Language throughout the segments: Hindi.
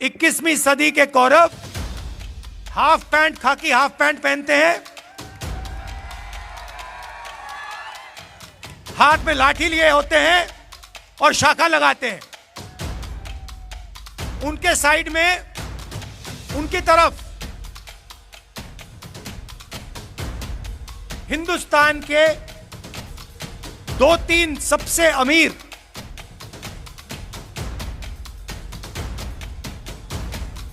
21वीं सदी के कौरव हाफ पैंट, खाकी हाफ पैंट पहनते हैं, हाथ में लाठी लिए होते हैं और शाखा लगाते हैं। उनके साइड में, उनकी तरफ हिंदुस्तान के 2-3 सबसे अमीर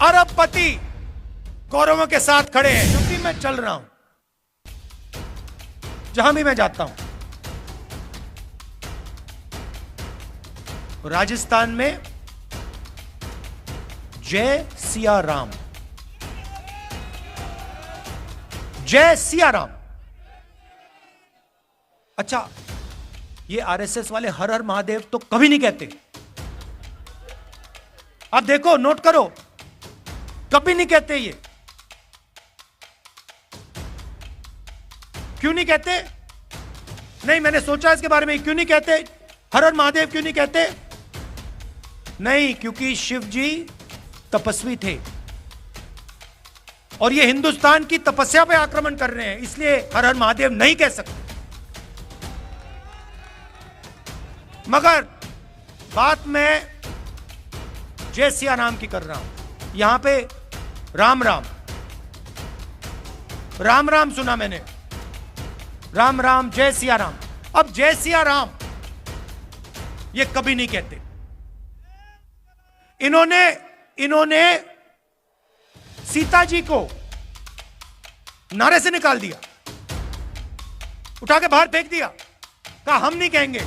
अरबपति कौरवों के साथ खड़े हैं। जब भी मैं चल रहा हूं, जहां भी मैं जाता हूं, राजस्थान में जय सिया राम, जय सिया राम। अच्छा, ये आरएसएस वाले हर हर महादेव तो कभी नहीं कहते। आप देखो, नोट करो, कभी नहीं कहते ये। क्यों नहीं कहते? नहीं, मैंने सोचा इसके बारे में, क्यों नहीं कहते हर हर महादेव, क्यों नहीं कहते? नहीं, क्योंकि शिव जी तपस्वी थे और ये हिंदुस्तान की तपस्या पे आक्रमण कर रहे हैं, इसलिए हर हर महादेव नहीं कह सकते। मगर बात मैं जय सिया राम की कर रहा हूं। यहां पे राम राम, राम राम सुना मैंने, राम राम, जय सिया राम। अब जय सिया राम ये कभी नहीं कहते। इन्होंने सीता जी को नारे से निकाल दिया, उठा के बाहर फेंक दिया, कहा हम नहीं कहेंगे।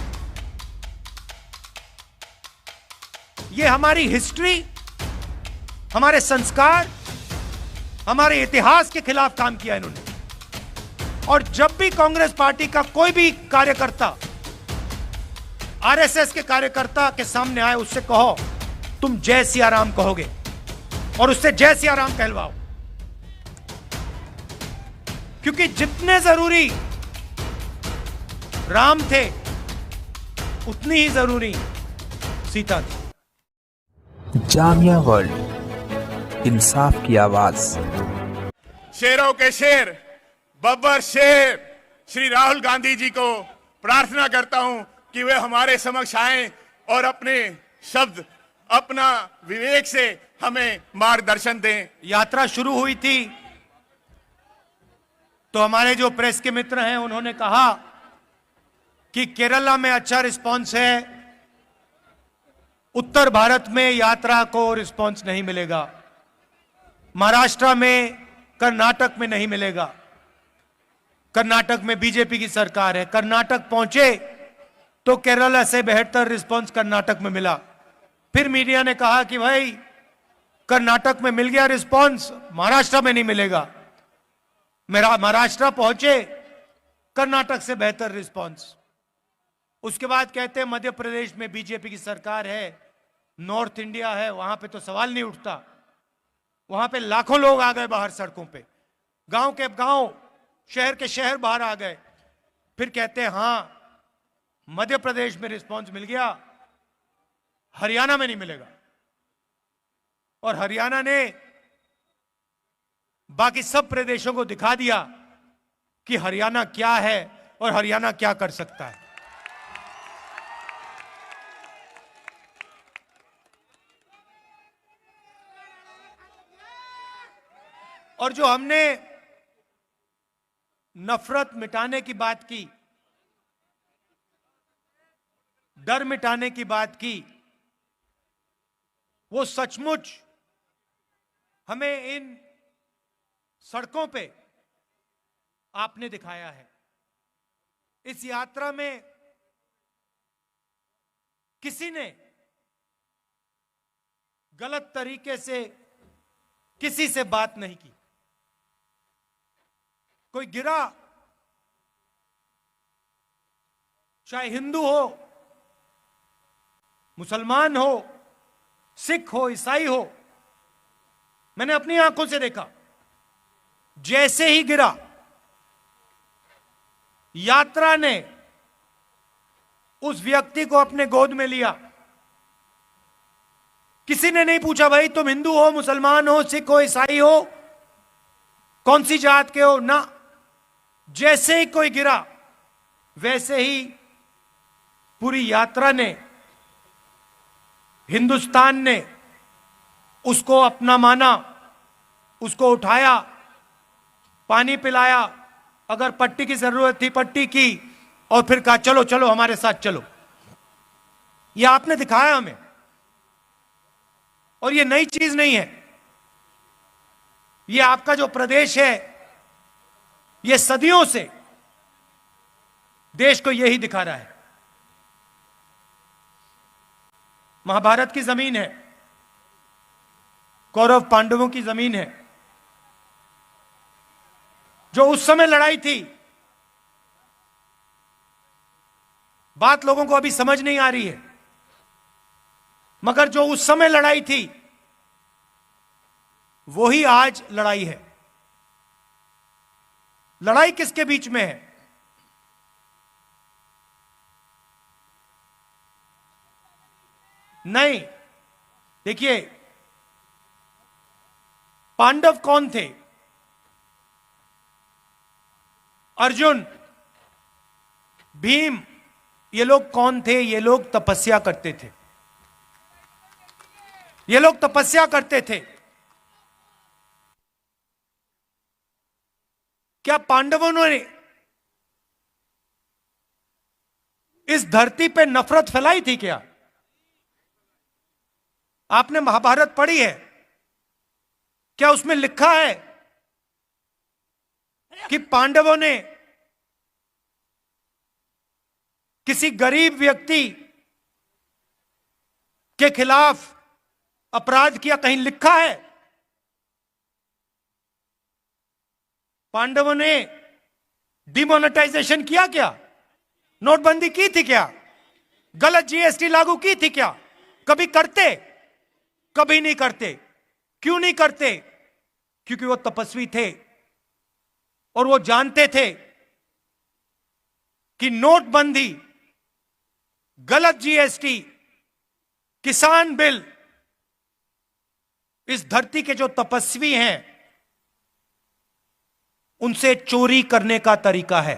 ये हमारी हिस्ट्री, हमारे संस्कार, हमारे इतिहास के खिलाफ काम किया इन्होंने। और जब भी कांग्रेस पार्टी का कोई भी कार्यकर्ता आरएसएस के कार्यकर्ता के सामने आए, उससे कहो तुम जय सिया राम कहोगे और उससे जय सिया राम कहलवाओ, क्योंकि जितने जरूरी राम थे उतनी ही जरूरी सीता थी। जामिया वर्ल्ड, इंसाफ की आवाज। शेरों के शेर, बब्बर शेर श्री राहुल गांधी जी को प्रार्थना करता हूं कि वे हमारे समक्ष आएं और अपने शब्द, अपना विवेक से हमें मार्गदर्शन दें। यात्रा शुरू हुई थी तो हमारे जो प्रेस के मित्र हैं उन्होंने कहा कि केरला में अच्छा रिस्पांस है, उत्तर भारत में यात्रा को रिस्पांस नहीं मिलेगा, महाराष्ट्र में, कर्नाटक में नहीं मिलेगा। कर्नाटक में बीजेपी की सरकार है, कर्नाटक पहुंचे तो केरला से बेहतर रिस्पांस कर्नाटक में मिला। फिर मीडिया ने कहा कि भाई कर्नाटक में मिल गया रिस्पांस, महाराष्ट्र में नहीं मिलेगा। मेरा महाराष्ट्र पहुंचे, कर्नाटक से बेहतर रिस्पांस। उसके बाद कहते हैं मध्य प्रदेश में बीजेपी की सरकार है, नॉर्थ इंडिया है, वहां पे तो सवाल नहीं उठता। वहां पे लाखों लोग आ गए बाहर सड़कों पे, गांव के गांव, शहर के शहर बाहर आ गए। फिर कहते हैं हां मध्य प्रदेश में रिस्पांस मिल गया, हरियाणा में नहीं मिलेगा। और हरियाणा ने बाकी सब प्रदेशों को दिखा दिया कि हरियाणा क्या है और हरियाणा क्या कर सकता है। और जो हमने नफरत मिटाने की बात की, डर मिटाने की बात की, वो सचमुच हमें इन सड़कों पे आपने दिखाया है। इस यात्रा में किसी ने गलत तरीके से किसी से बात नहीं की। कोई गिरा, चाहे हिंदू हो, मुसलमान हो, सिख हो, ईसाई हो, मैंने अपनी आंखों से देखा। जैसे ही गिरा, यात्रा ने उस व्यक्ति को अपने गोद में लिया, किसी ने नहीं पूछा भाई तुम हिंदू हो, मुसलमान हो, सिख हो, ईसाई हो, कौन सी जात के हो ना। जैसे ही कोई गिरा वैसे ही पूरी यात्रा ने, हिंदुस्तान ने उसको अपना माना, उसको उठाया, पानी पिलाया, अगर पट्टी की जरूरत थी पट्टी की, और फिर कहा चलो चलो हमारे साथ चलो। यह आपने दिखाया हमें, और यह नई चीज नहीं है। यह आपका जो प्रदेश है, यह सदियों से देश को यही दिखा रहा है। महाभारत की जमीन है, कौरव पांडवों की जमीन है। जो उस समय लड़ाई थी, बात लोगों को अभी समझ नहीं आ रही है, मगर जो उस समय लड़ाई थी वही आज लड़ाई है। लड़ाई किसके बीच में है? नहीं, देखिए, पांडव कौन थे? अर्जुन, भीम, ये लोग कौन थे? ये लोग तपस्या करते थे। ये लोग तपस्या करते थे। क्या पांडवों ने इस धरती पे नफरत फैलाई थी क्या? आपने महाभारत पढ़ी है, क्या उसमें लिखा है कि पांडवों ने किसी गरीब व्यक्ति के खिलाफ अपराध किया? कहीं लिखा है? पांडवों ने डिमोनेटाइजेशन किया क्या? नोटबंदी की थी क्या? गलत जीएसटी लागू की थी क्या? कभी करते? कभी नहीं करते। क्यों नहीं करते? क्योंकि वो तपस्वी थे और वो जानते थे कि नोटबंदी, गलत जीएसटी, किसान बिल इस धरती के जो तपस्वी हैं उनसे चोरी करने का तरीका है।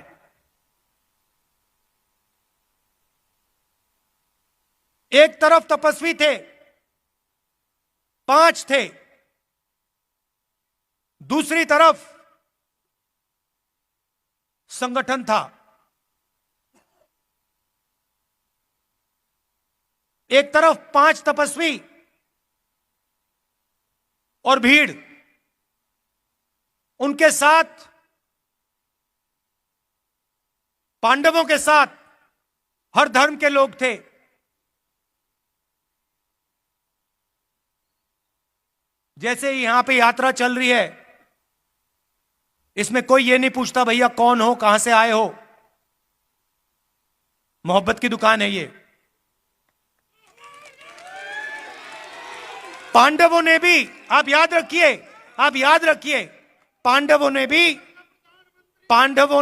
एक तरफ तपस्वी थे, 5 थे, दूसरी तरफ संगठन था। एक तरफ 5 तपस्वी और भीड़, उनके साथ पांडवों के साथ हर धर्म के लोग थे। जैसे यहां पे यात्रा चल रही है, इसमें कोई ये नहीं पूछता भैया कौन हो, कहां से आए हो। मोहब्बत की दुकान है ये। पांडवों ने भी, आप याद रखिए, आप याद रखिए, पांडवों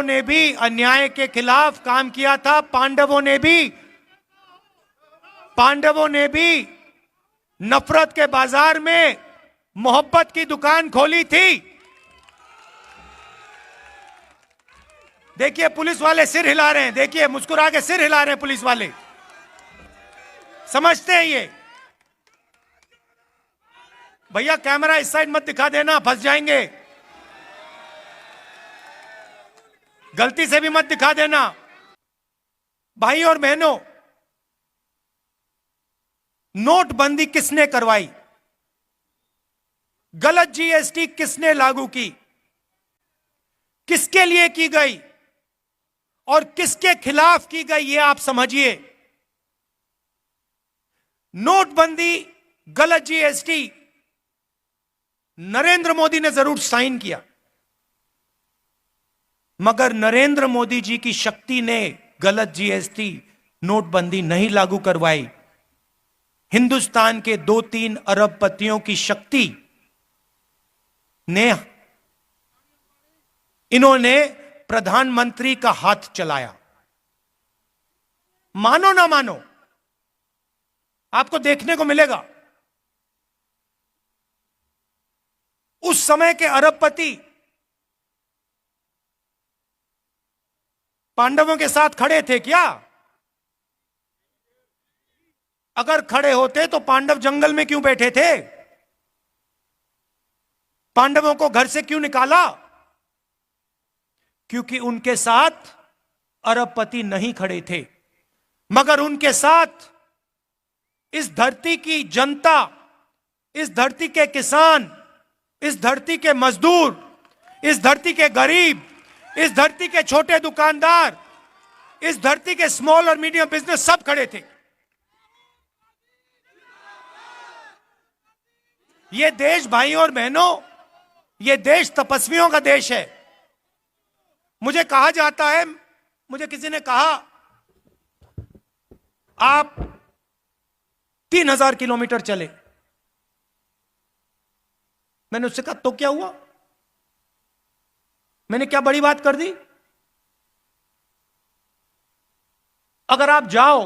ने भी अन्याय के खिलाफ काम किया था। पांडवों ने भी नफरत के बाजार में मोहब्बत की दुकान खोली थी। देखिए पुलिस वाले सिर हिला रहे हैं, देखिए मुस्कुरा के सिर हिला रहे हैं पुलिस वाले। समझते हैं ये? भैया कैमरा इस साइड मत दिखा देना, फंस जाएंगे। गलती से भी मत दिखा देना। भाई और बहनों, नोटबंदी किसने करवाई? गलत जीएसटी किसने लागू की? किसके लिए की गई और किसके खिलाफ की गई, ये आप समझिए। नोटबंदी, गलत जीएसटी नरेंद्र मोदी ने जरूर साइन किया, मगर नरेंद्र मोदी जी की शक्ति ने गलत जीएसटी, नोटबंदी नहीं लागू करवाई। हिंदुस्तान के 2-3 अरबपतियों की शक्ति ने, इन्होंने प्रधानमंत्री का हाथ चलाया। मानो ना मानो, आपको देखने को मिलेगा उस समय के अरबपति पांडवों के साथ खड़े थे क्या? अगर खड़े होते तो पांडव जंगल में क्यों बैठे थे? पांडवों को घर से क्यों निकाला? क्योंकि उनके साथ अरबपति नहीं खड़े थे, मगर उनके साथ इस धरती की जनता, इस धरती के किसान, इस धरती के मजदूर, इस धरती के गरीब, इस धरती के छोटे दुकानदार, इस धरती के स्मॉल और मीडियम बिजनेस सब खड़े थे। यह देश भाइयों और बहनों, यह देश तपस्वियों का देश है। मुझे कहा जाता है, मुझे किसी ने कहा आप 3000 किलोमीटर चले। मैंने उससे कहा तो क्या हुआ? मैंने क्या बड़ी बात कर दी? अगर आप जाओ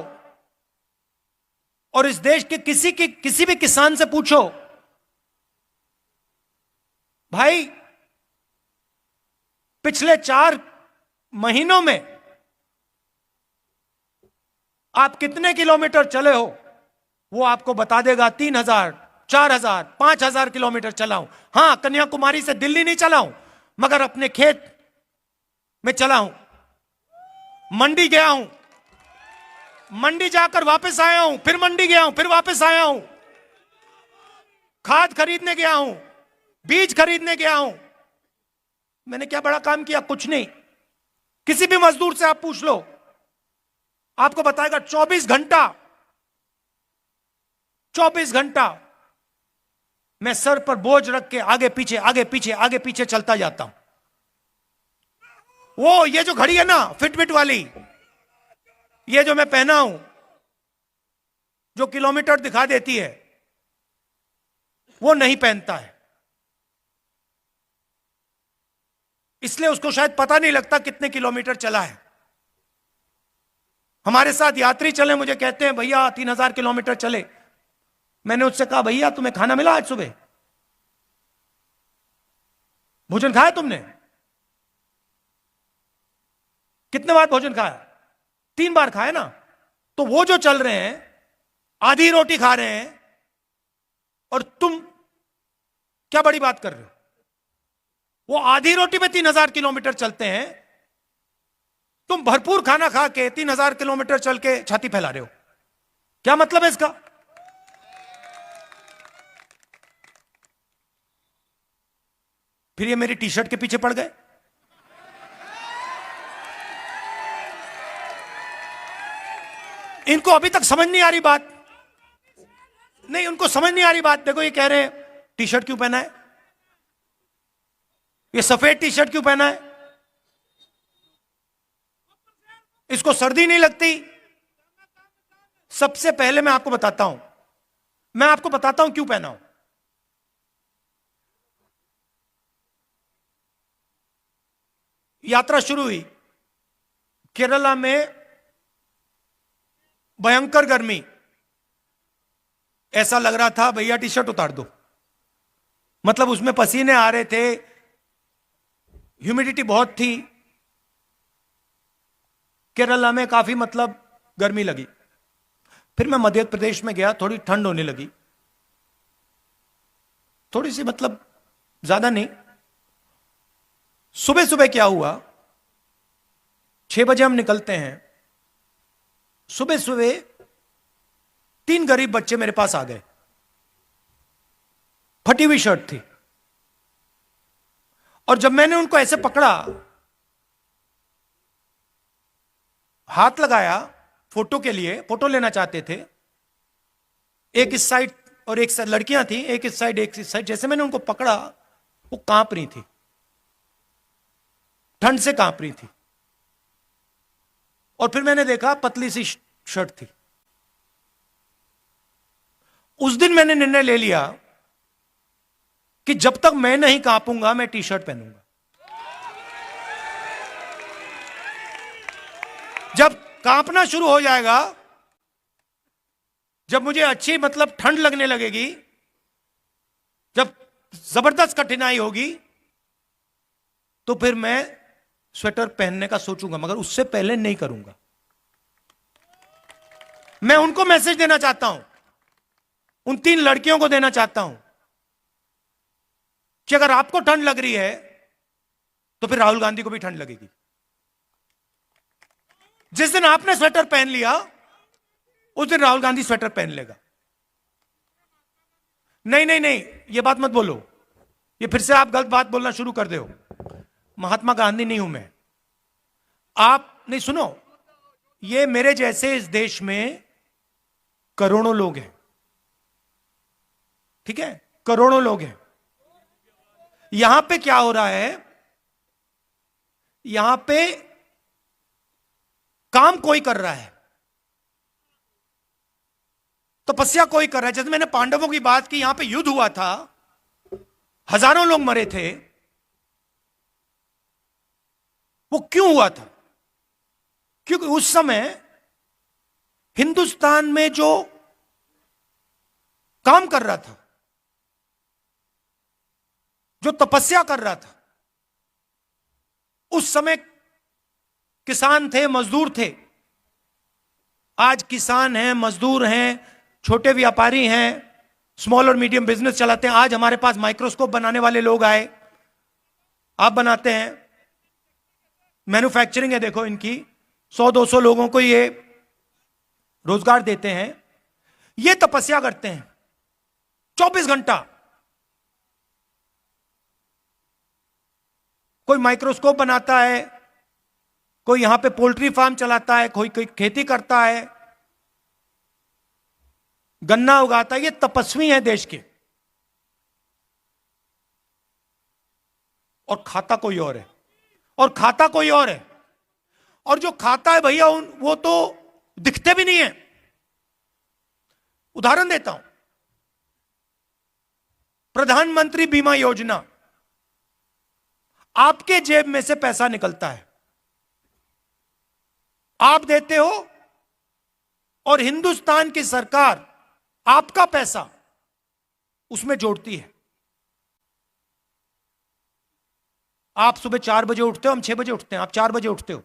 और इस देश के किसी भी किसान से पूछो, भाई पिछले 4 महीनों में आप कितने किलोमीटर चले हो, वो आपको बता देगा 3000, 4000, 5000 किलोमीटर चला हूं। हां, कन्याकुमारी से दिल्ली नहीं चला हूं, मगर अपने खेत में चला हूं, मंडी गया हूं, मंडी जाकर वापस आया हूं, फिर मंडी गया हूं, फिर वापस आया हूं, खाद खरीदने गया हूं, बीज खरीदने गया हूं। मैंने क्या बड़ा काम किया? कुछ नहीं। किसी भी मजदूर से आप पूछ लो, आपको बताएगा 24 घंटा मैं सर पर बोझ रख के आगे पीछे आगे पीछे आगे पीछे चलता जाता हूं। वो ये जो घड़ी है ना फिटबिट वाली, ये जो मैं पहना हूं, जो किलोमीटर दिखा देती है, वो नहीं पहनता है। इसलिए उसको शायद पता नहीं लगता कितने किलोमीटर चला है। हमारे साथ यात्री चले, मुझे कहते हैं भैया 3000 किलोमीटर चले। मैंने उससे कहा भैया तुम्हें खाना मिला आज सुबह? भोजन खाया तुमने? कितने बार भोजन खाया? 3 बार खाया ना। तो वो जो चल रहे हैं, आधी रोटी खा रहे हैं, और तुम क्या बड़ी बात कर रहे हो? वो आधी रोटी पे 3000 किलोमीटर चलते हैं, तुम भरपूर खाना खा के 3000 किलोमीटर चल के छाती फैला रहे हो। क्या मतलब है इसका? फिर ये मेरी टी शर्ट के पीछे पड़ गए। इनको अभी तक समझ नहीं आ रही बात। नहीं, उनको समझ नहीं आ रही बात। देखो, ये कह रहे हैं टी शर्ट क्यों पहना है, ये सफेद टी शर्ट क्यों पहना है, इसको सर्दी नहीं लगती। सबसे पहले मैं आपको बताता हूं क्यों पहना हूं। यात्रा शुरू हुई, केरला में भयंकर गर्मी, ऐसा लग रहा था भैया टी शर्ट उतार दो। मतलब उसमें पसीने आ रहे थे, ह्यूमिडिटी बहुत थी। केरला में काफी मतलब गर्मी लगी। फिर मैं मध्य प्रदेश में गया, थोड़ी ठंड होने लगी, थोड़ी सी, मतलब ज्यादा नहीं। सुबह सुबह क्या हुआ, 6 बजे हम निकलते हैं। सुबह सुबह 3 गरीब बच्चे मेरे पास आ गए, फटी हुई शर्ट थी। और जब मैंने उनको ऐसे पकड़ा, हाथ लगाया फोटो के लिए, फोटो लेना चाहते थे, एक इस साइड और एक साइड लड़कियां थी, एक इस साइड एक इस साइड। जैसे मैंने उनको पकड़ा, वो कांप रही थी, ठंड से कांप रही थी। और फिर मैंने देखा पतली सी शर्ट थी। उस दिन मैंने निर्णय ले लिया कि जब तक मैं नहीं कांपूंगा, मैं टी शर्ट पहनूंगा। जब कांपना शुरू हो जाएगा, जब मुझे अच्छी मतलब ठंड लगने लगेगी, जब जबरदस्त कठिनाई होगी तो फिर मैं स्वेटर पहनने का सोचूंगा, मगर उससे पहले नहीं करूंगा। मैं उनको मैसेज देना चाहता हूं, उन 3 लड़कियों को देना चाहता हूं कि अगर आपको ठंड लग रही है तो फिर राहुल गांधी को भी ठंड लगेगी। जिस दिन आपने स्वेटर पहन लिया उस दिन राहुल गांधी स्वेटर पहन लेगा। नहीं नहीं नहीं, यह बात मत बोलो, ये फिर से आप गलत बात बोलना शुरू कर दो। महात्मा गांधी नहीं हूं मैं। आप नहीं सुनो, ये मेरे जैसे इस देश में करोड़ों लोग हैं, ठीक है, करोड़ों लोग हैं। यहां पे क्या हो रहा है, यहां पे काम कोई कर रहा है, तपस्या कोई कर रहा है। जैसे मैंने पांडवों की बात की, यहां पे युद्ध हुआ था, हजारों लोग मरे थे। वो क्यों हुआ था? क्योंकि उस समय हिंदुस्तान में जो काम कर रहा था, जो तपस्या कर रहा था, उस समय किसान थे, मजदूर थे। आज किसान हैं, मजदूर हैं, छोटे व्यापारी हैं, स्मॉल और मीडियम बिजनेस चलाते हैं। आज हमारे पास माइक्रोस्कोप बनाने वाले लोग आए, आप बनाते हैं, मैन्युफैक्चरिंग है, देखो इनकी 100-200 लोगों को ये रोजगार देते हैं। ये तपस्या करते हैं 24 घंटा। कोई माइक्रोस्कोप बनाता है, कोई यहां पे पोल्ट्री फार्म चलाता है, कोई खेती करता है, गन्ना उगाता है। ये तपस्वी हैं देश के, और खाता कोई और है, और खाता कोई और है। और जो खाता है भैया, वो तो दिखते भी नहीं है। उदाहरण देता हूं, प्रधानमंत्री बीमा योजना, आपके जेब में से पैसा निकलता है, आप देते हो, और हिंदुस्तान की सरकार आपका पैसा उसमें जोड़ती है। आप सुबह 4 बजे उठते हो, हम 6 बजे उठते हैं, आप 4 बजे उठते हो।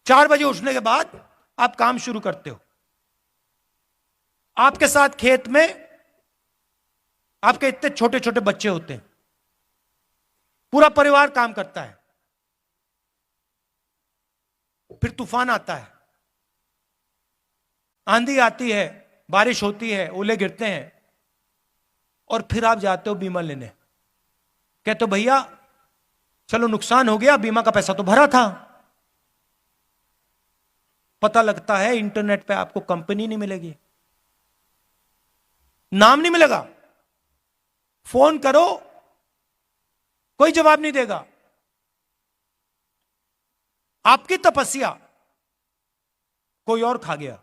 4 बजे उठने के बाद आप काम शुरू करते हो। आपके साथ खेत में आपके इतने छोटे छोटे बच्चे होते हैं, पूरा परिवार काम करता है। फिर तूफान आता है, आंधी आती है, बारिश होती है, ओले गिरते हैं, और फिर आप जाते हो बीमा लेने। कहते हो भैया चलो नुकसान हो गया, बीमा का पैसा तो भरा था। पता लगता है इंटरनेट पे आपको कंपनी नहीं मिलेगी, नाम नहीं मिलेगा, फोन करो कोई जवाब नहीं देगा। आपकी तपस्या कोई और खा गया।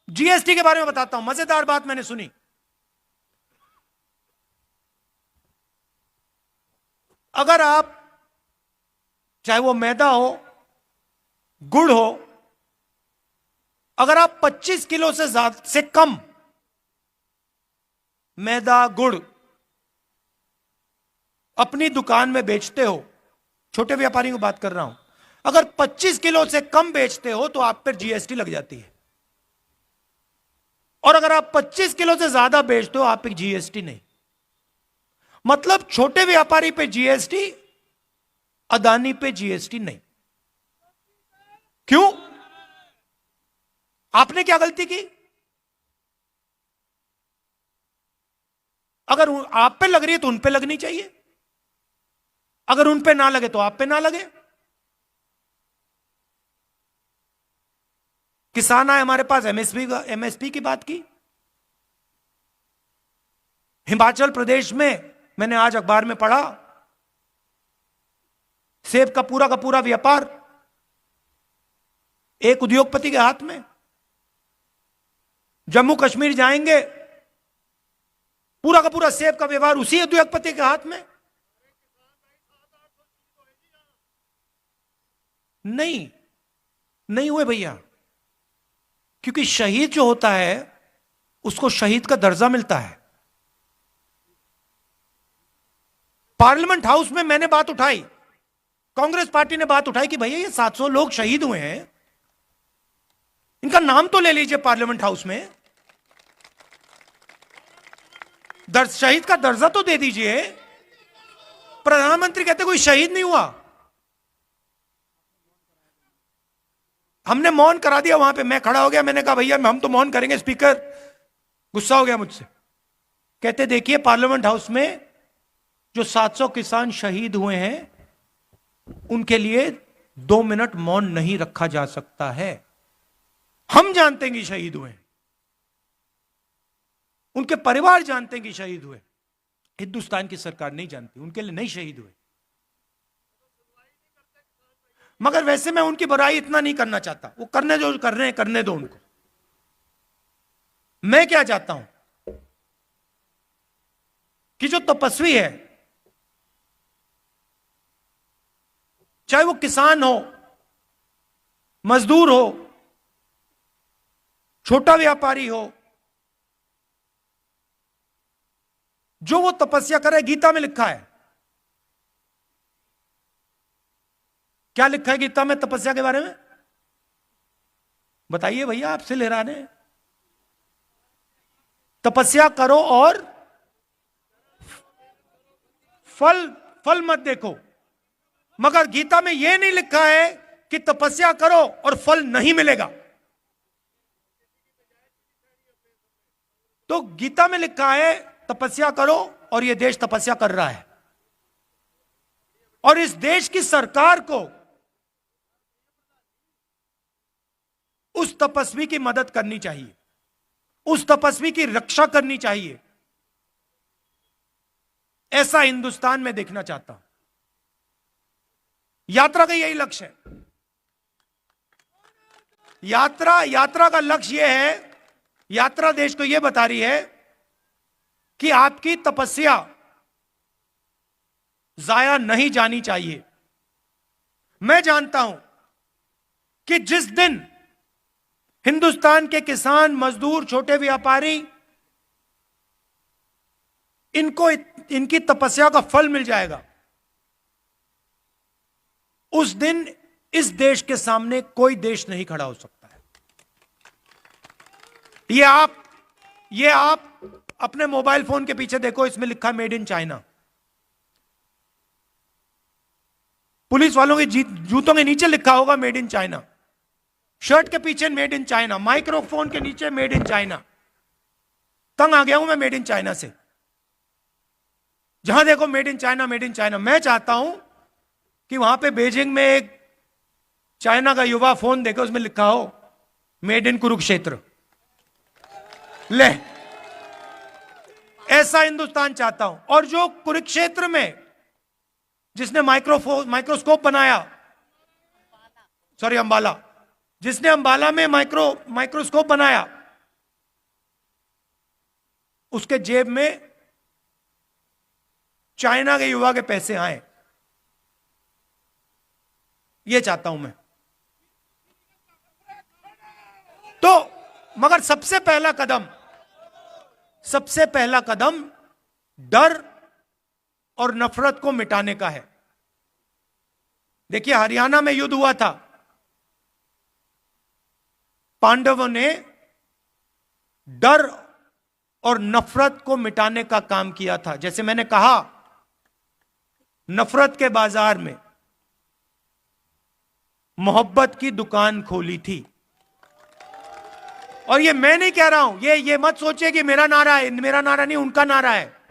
जीएसटी के बारे में बताता हूं, मजेदार बात मैंने सुनी। अगर आप, चाहे वो मैदा हो, गुड़ हो, अगर आप 25 किलो से कम मैदा गुड़ अपनी दुकान में बेचते हो, छोटे व्यापारियों की बात कर रहा हूं, अगर 25 किलो से कम बेचते हो तो आप पर जीएसटी लग जाती है। और अगर आप 25 किलो से ज्यादा बेचते हो, आप पे जीएसटी नहीं। मतलब छोटे व्यापारी पे जीएसटी, अदानी पे जीएसटी नहीं। क्यों? आपने क्या गलती की? अगर आप पे लग रही है तो उन पे लगनी चाहिए, अगर उन पे ना लगे तो आप पे ना लगे। किसान आए हमारे पास, एमएसपी की बात की। हिमाचल प्रदेश में मैंने आज अखबार में पढ़ा, सेब का पूरा व्यापार एक उद्योगपति के हाथ में। जम्मू कश्मीर जाएंगे, पूरा का पूरा सेब का व्यापार उसी उद्योगपति के हाथ में। नहीं हुए भैया, क्योंकि शहीद जो होता है उसको शहीद का दर्जा मिलता है। पार्लियामेंट हाउस में मैंने बात उठाई, कांग्रेस पार्टी ने बात उठाई कि भैया ये 700 लोग शहीद हुए हैं, इनका नाम तो ले लीजिए पार्लियामेंट हाउस में, शहीद का दर्जा तो दे दीजिए। प्रधानमंत्री कहते कोई शहीद नहीं हुआ। हमने मौन करा दिया वहां पे, मैं खड़ा हो गया, मैंने कहा भैया हम तो मौन करेंगे। स्पीकर गुस्सा हो गया मुझसे, कहते देखिए पार्लियामेंट हाउस में जो 700 किसान शहीद हुए हैं उनके लिए 2 मिनट मौन नहीं रखा जा सकता है। हम जानते हैं कि शहीद हुए, उनके परिवार जानते हैं कि शहीद हुए, हिंदुस्तान की सरकार नहीं जानती, उनके लिए नहीं शहीद हुए। मगर वैसे मैं उनकी बुराई इतना नहीं करना चाहता, वो करने जो कर रहे हैं करने दो उनको। मैं क्या चाहता हूं कि जो तपस्वी है, चाहे वो किसान हो, मजदूर हो, छोटा व्यापारी हो, जो वो तपस्या करे, गीता में लिखा है। क्या लिखा है गीता में तपस्या के बारे में? बताइए भैया, आपसे ले रहा है। तपस्या करो और फल मत देखो। मगर गीता में यह नहीं लिखा है कि तपस्या करो और फल नहीं मिलेगा। तो गीता में लिखा है तपस्या करो, और यह देश तपस्या कर रहा है। और इस देश की सरकार को उस तपस्वी की मदद करनी चाहिए, उस तपस्वी की रक्षा करनी चाहिए। ऐसा हिंदुस्तान में देखना चाहता हूं। यात्रा का यही लक्ष्य है। यात्रा का लक्ष्य यह है, यात्रा देश को यह बता रही है कि आपकी तपस्या जाया नहीं जानी चाहिए। मैं जानता हूं कि जिस दिन हिंदुस्तान के किसान, मजदूर, छोटे व्यापारी, इनकी तपस्या का फल मिल जाएगा, उस दिन इस देश के सामने कोई देश नहीं खड़ा हो सकता है। ये आप अपने मोबाइल फोन के पीछे देखो, इसमें लिखा मेड इन चाइना। पुलिस वालों के जूतों के नीचे लिखा होगा मेड इन चाइना, शर्ट के पीछे मेड इन चाइना, माइक्रोफोन के नीचे मेड इन चाइना। तंग आ गया हूं मैं मेड इन चाइना से। जहां देखो made in China, made in China. मैं चाहता हूं कि वहां पे बीजिंग में एक चाइना का युवा फोन देखे, उसमें लिखा हो मेड इन कुरुक्षेत्र। ले, ऐसा हिंदुस्तान चाहता हूं। और जो कुरुक्षेत्र में जिसने माइक्रोस्कोप बनाया, अंबाला, जिसने अंबाला में माइक्रोस्कोप बनाया, उसके जेब में चाइना के युवा के पैसे आए। यह चाहता हूं मैं। तो मगर सबसे पहला कदम डर और नफरत को मिटाने का है। देखिए, हरियाणा में युद्ध हुआ था, पांडवों ने डर और नफरत को मिटाने का काम किया था। जैसे मैंने कहा, नफरत के बाजार में मोहब्बत की दुकान खोली थी। और ये मैं नहीं कह रहा हूं, ये मत सोचिए कि मेरा नारा है। मेरा नारा नहीं, उनका नारा है।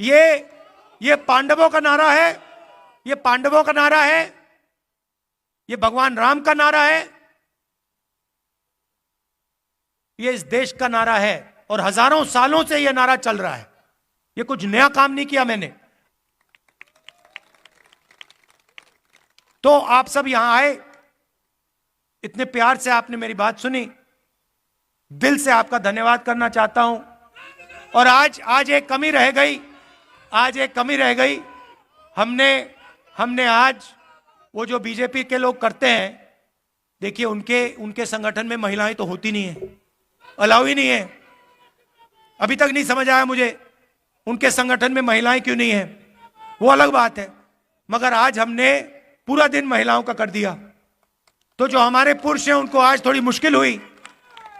ये पांडवों का नारा है, ये पांडवों का नारा है, ये भगवान राम का नारा है, ये इस देश का नारा है। और हजारों सालों से यह नारा चल रहा है। ये कुछ नया काम नहीं किया मैंने। तो आप सब यहां आए, इतने प्यार से आपने मेरी बात सुनी, दिल से आपका धन्यवाद करना चाहता हूं। और आज एक कमी रह गई, हमने आज वो जो बीजेपी के लोग करते हैं, देखिए उनके संगठन में महिलाएं तो होती नहीं है, अलाउ ही नहीं है। अभी तक नहीं समझ आया मुझे उनके संगठन में महिलाएं क्यों नहीं है, वो अलग बात है। मगर आज हमने पूरा दिन महिलाओं का कर दिया, तो जो हमारे पुरुष हैं उनको आज थोड़ी मुश्किल हुई,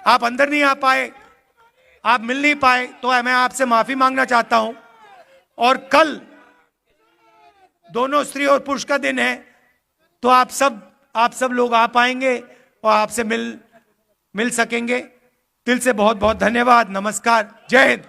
आप अंदर नहीं आ पाए, आप मिल नहीं पाए, तो मैं आपसे माफी मांगना चाहता हूं। और कल दोनों स्त्री और पुरुष का दिन है, तो आप सब लोग आ पाएंगे और आपसे मिल सकेंगे। दिल से बहुत बहुत धन्यवाद। नमस्कार। जय हिंद।